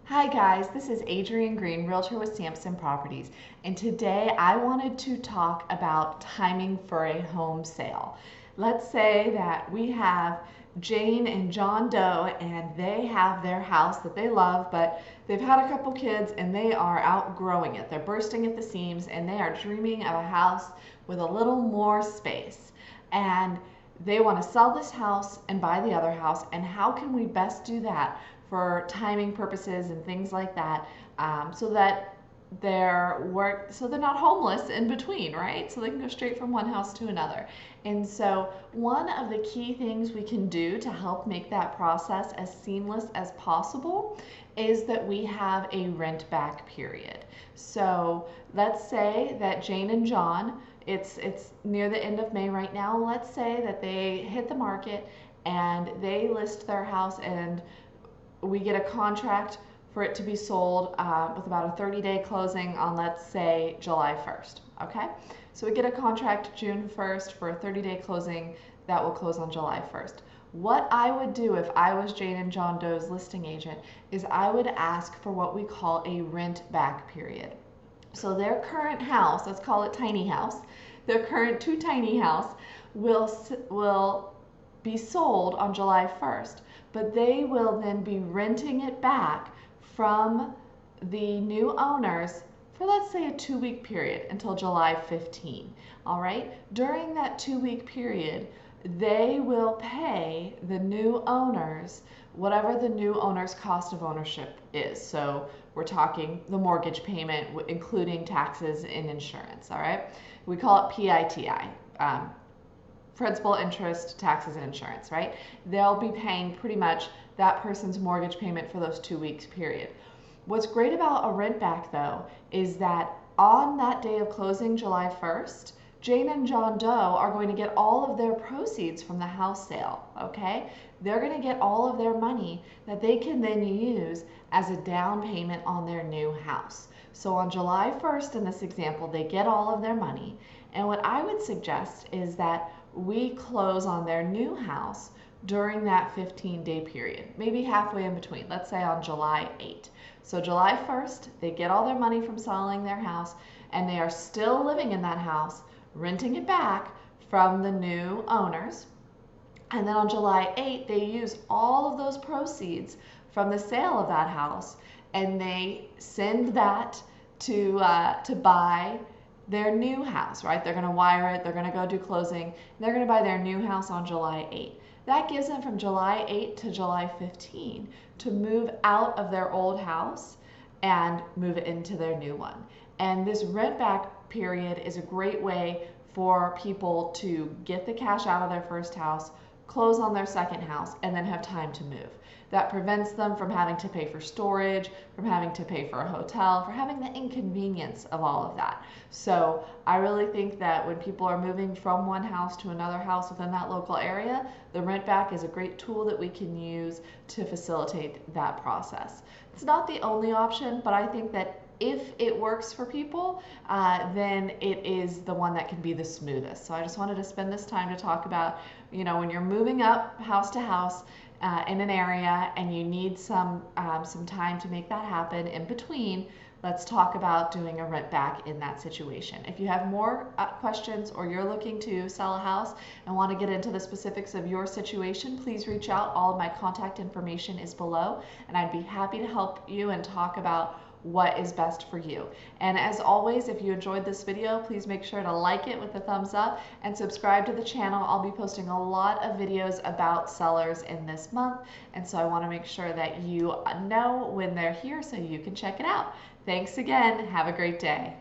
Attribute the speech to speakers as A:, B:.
A: Hi guys, this is Adrienne Green, Realtor with Sampson Properties, and today I wanted to talk about timing for a home sale. Let's say that we have Jane and John Doe and they have their house that they love, but they've had a couple kids and they are outgrowing it. They're bursting at the seams and they are dreaming of a house with a little more space. And they want to sell this house and buy the other house, and how can we best do that for timing purposes and things like that, so that so they're not homeless in between, right? So they can go straight from one house to another. And so one of the key things we can do to help make that process as seamless as possible is that we have a rent back period. So let's say that Jane and John, it's near the end of May right now. Let's say that they hit the market and they list their house, and we get a contract for it to be sold with about a 30-day closing on, let's say, July 1st. Okay, so we get a contract June 1st for a 30-day closing that will close on July 1st. What I would do if I was Jane and John Doe's listing agent is I would ask for what we call a rent back period. So their current house, let's call it tiny house, their current two tiny house will be sold on July 1st, but they will then be renting it back from the new owners for, let's say, a 2-week period until July 15. All right, during that 2-week period, they will pay the new owners whatever the new owner's cost of ownership is. So we're talking the mortgage payment, including taxes and insurance. All right, we call it PITI. Principal, interest, taxes, and insurance, right? They'll be paying pretty much that person's mortgage payment for those 2 weeks period. What's great about a rent back, though, is that on that day of closing, July 1st, Jane and John Doe are going to get all of their proceeds from the house sale, okay? They're going to get all of their money that they can then use as a down payment on their new house. So on July 1st, in this example, they get all of their money. And what I would suggest is that we close on their new house during that 15-day period, maybe halfway in between, let's say on July 8th. So July 1st, they get all their money from selling their house, and they are still living in that house, renting it back from the new owners. And then on July 8th, they use all of those proceeds from the sale of that house, and they send that to buy their new house, right? They're going to wire it, they're going to go do closing, and they're going to buy their new house on July 8th. That gives them from July 8th to July 15 to move out of their old house and move it into their new one. And this rent back period is a great way for people to get the cash out of their first house, close on their second house, and then have time to move. That prevents them from having to pay for storage, from having to pay for a hotel, for having the inconvenience of all of that. So I really think that when people are moving from one house to another house within that local area, the rent back is a great tool that we can use to facilitate that process. It's not the only option, but I think that if it works for people, then it is the one that can be the smoothest. So I just wanted to spend this time to talk about, when you're moving up house to house in an area and you need some time to make that happen in between, let's talk about doing a rent back in that situation. If you have more questions, or you're looking to sell a house and want to get into the specifics of your situation, please reach out. All of my contact information is below, and I'd be happy to help you and talk about what is best for you. And as always, if you enjoyed this video, please make sure to like it with a thumbs up and subscribe to the channel. I'll be posting a lot of videos about sellers in this month, and so I want to make sure that you know when they're here so you can check it out. Thanks again. Have a great day.